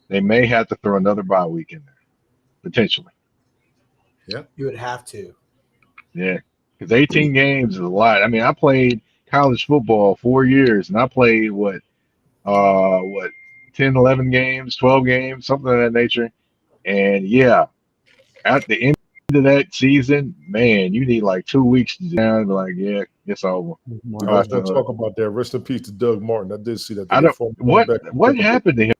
they may have to throw another bye week in there potentially. You would have to. Yeah, because 18 games is a lot. I mean, I played college football 4 years, and I played what 10, 11 games, 12 games, something of that nature. And yeah, at the end of that season, man, you need like 2 weeks to down. Like, yeah, it's over. We I was about going to to. talk about that. Rest in peace to Doug Martin. I did see that. I They don't. former running What back for what Tampa Bay. happened to him?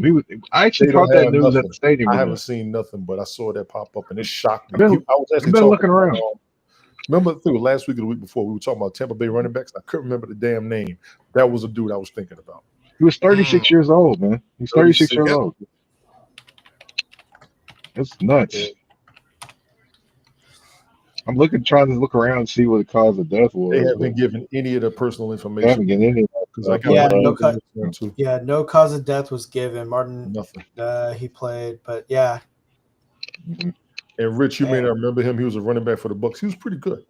He was. I actually They caught don't that have news at nothing. the stadium I today. haven't seen nothing, but I saw that pop up and it shocked I've me. been. I was I've actually been talking looking around. about. Remember through last week or the week before, we were talking about Tampa Bay running backs. I couldn't remember the damn name. That was a dude I was thinking about. He was 36 years old, man. He's 36 years 36. Yep. old. That's nuts. Yeah. I'm trying to look around and see what the cause of death They was, but haven't given any of the personal they information haven't getting any of because I that got Yeah, stuff. my no news cut. there too. Yeah, no cause of death was given. Martin, Nothing. he played, but yeah, Mhm. And Rich, you may Damn. not remember him. He was a running back for the Bucks. He was pretty good.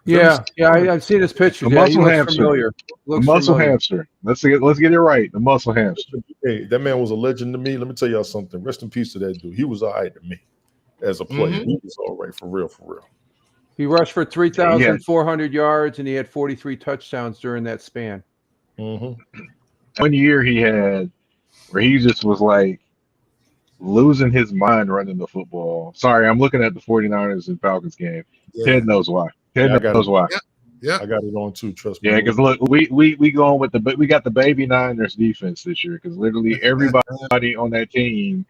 Yeah, I've seen his pictures. A Yeah, he muscle looks hamster. familiar. The Looks muscle familiar. hamster. Let's get it right. The muscle hamster. Hey, that man was a legend to me. Let me tell y'all something. Rest in peace to that dude. He was all right to me as a player. Mhm. He was all right for real, for real. He rushed for Yeah. 3,400 yards, and he had 43 touchdowns during that span. Mm-hmm. 1 year he had where he just was like losing his mind running the football. Sorry, I'm looking at the 49ers and Falcons game. yeah. Ted knows why. Yeah, I Ted got knows it. why. Yeah. I got it on too. Trust me. Yeah, because look, we going with we got the baby Niners defense this year because literally everybody on that team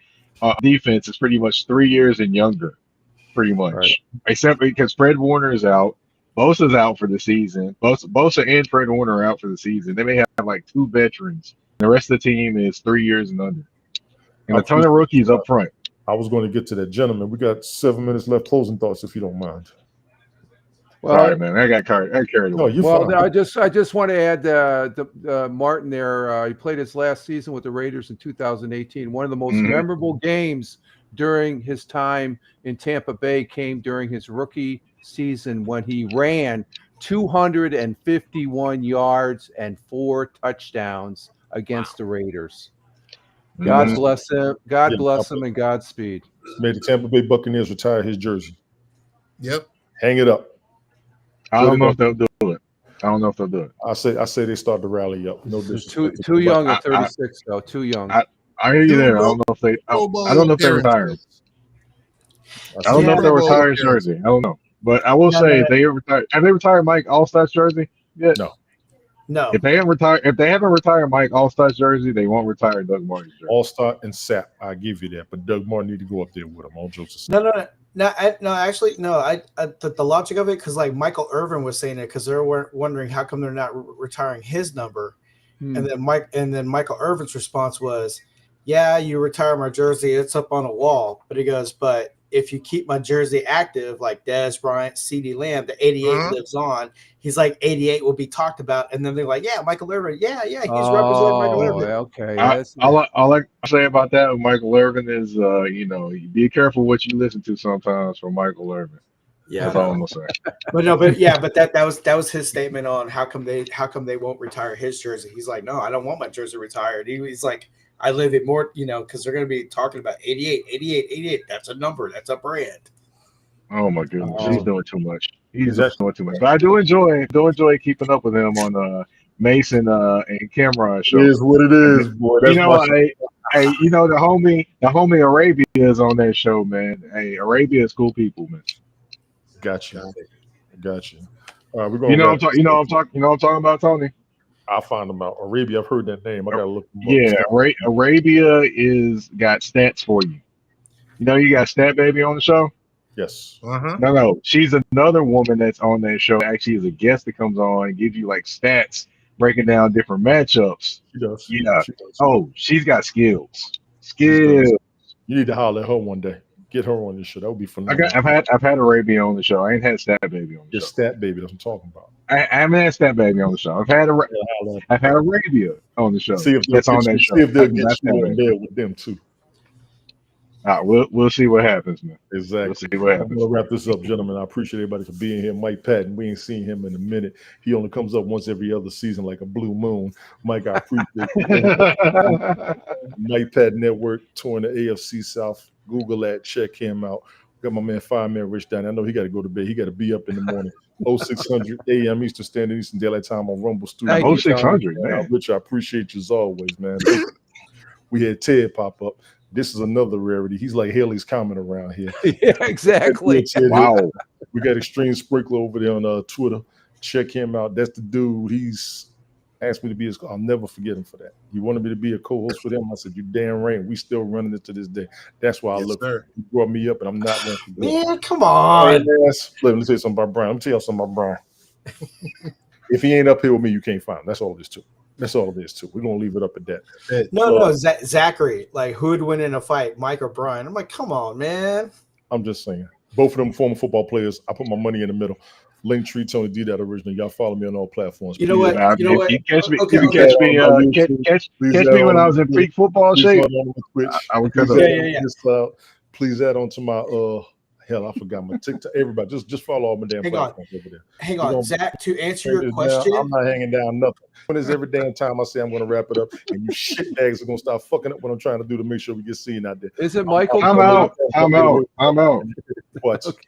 defense is pretty much 3 years and younger, pretty much, Right. except because Fred Warner is out, Bosa's out for the season. Bosa and Fred Warner are out for the season. They may have like two veterans. The rest of the team is 3 years and under, and I a ton of rookies up front. I was going to get to that. Gentlemen, we got 7 minutes left. Closing thoughts, if you don't mind. Sorry, Well, man, I got carried No, away. you're well, fine. I just want to add the Martin there. He played his last season with the Raiders in 2018. One of the most Mhm. memorable games during his time in Tampa Bay came during his rookie season when he ran 251 yards and 4 touchdowns against the Raiders. God Mhm. bless him. God Yeah, bless him, and Godspeed. Made the Tampa Bay Buccaneers retire his jersey. Yep. Hang it up. I don't know if they'll do it. I don't know if they'll do it. I say they start to rally up. No Too disrespect. too young I- at 36 though. Too young. I hear you there. I don't know if they. I don't know if they retire him. I don't know if they'll retire his jersey. I don't know. But I will say, if they ever retire, have they retired Mike Allstar's jersey yet? No. If they haven't retired Mike Allstar's jersey, they won't retire Doug Martin's jersey. All-Star and Sap, I give you that. But Doug Martin need to go up there with him. All jokes aside. Actually, the logic of it, because like Michael Irvin was saying it, because they're wondering how come they're not retiring his number, and then Michael Irvin's response was, "Yeah, you retire my jersey, it's up on a wall." But he goes, "But if you keep my jersey active, like Dez Bryant, CeeDee Lamb, the 88 lives on." He's like, 88 will be talked about, and then they're like, "Yeah, Michael Irvin, he's representing Michael Irvin." Okay. All I say about that with Michael Irvin is, be careful what you listen to sometimes from Michael Irvin. Yeah, that's all I'm gonna say. But that was his statement on how come they won't retire his jersey. He's like, "No, I don't want my jersey retired." He's like, "I live it more, because they're going to be talking about 88, 88, 88. That's a number. That's a brand." Oh my goodness, he's doing too much. He's Exactly. doing too much. But I do enjoy keeping up with him on Mason and Cameron It show. is what it is, boy. That's You know, my hey, you know the homie Arabia is on that show, man. Hey, Arabia is cool people, man. got you. Got it. Got you. All right, we're You gonna know wrap I'm talking. You know I'm talking. You know I'm talking about, Tony. I'll find them out. Arabia, I've heard that name. I gotta look them Yeah, up. Arabia is got stats for you. You know you got Stat Baby on the show. Yes. No, she's another woman that's on that show. Actually, is a guest that comes on and gives you like stats, breaking down different matchups. She does. Yeah. She does. Oh, she's got skills. She does. Skills. You need to holler at her one day. Get her on this show. That would be phenomenal. I've had Arabia on the show. I ain't had Stat Baby on the Your show. stat baby, that's what I'm talking about. I haven't had Stat Baby on the show. I've had Arabia on the show. See if That's on that show. See if they'll Not get Stat you on Baby. there with them too. We'll see what happens, man. Exactly. We'll see what I'm happens. gonna wrap this up, gentlemen. I appreciate everybody for being here. Mike Patton, we ain't seen him in a minute. He only comes up once every other season like a blue moon. Mike, I appreciate you. Mike Patton Network touring the AFC South. Google that, check him out. Got my man Fireman Rich down. I know he got to go to bed. He got to be up in the morning. 0600 a.m. Eastern Standard Eastern Daylight Time on Rumble Studio. 0600, man. Rich, I appreciate you as always, man. We had Ted pop up. This is another rarity. He's like Haley's Comet around here. Yeah, exactly. Wow. We got Extreme Sprinkler over there on Twitter. Check him out. That's the dude. He's asked me to be his. I'll never forget him for that. He wanted me to be a co-host for them. I said, "You damn right." We still running it to this day. That's why I look. He brought me up, and I'm not going to do it. Man, come on. Let me tell you something about Brian. Let me tell you something about Brian. If he ain't up here with me, you can't find him. That's all it is too. That's all it is too. We're gonna leave it up at that. No, Zachary. Like, who would win in a fight, Mike or Brian? I'm like, come on, man. I'm just saying. Both of them former football players. I put my money in the middle. Linktree, Tony D, that original. Y'all follow me on all platforms. You know what? You catch me when I was in peak football shape. I would Please add on to my hell, I forgot my TikTok. Everybody, just follow all my damn platforms over there. Hang on, Zach. To answer your question, I'm not hanging down nothing. When is every damn time I say I'm going to wrap it up, and you shit bags are going to start fucking up what I'm trying to do to make sure we get seen out there. Is it Michael? I'm out. Watch. Okay.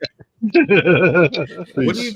What do you guys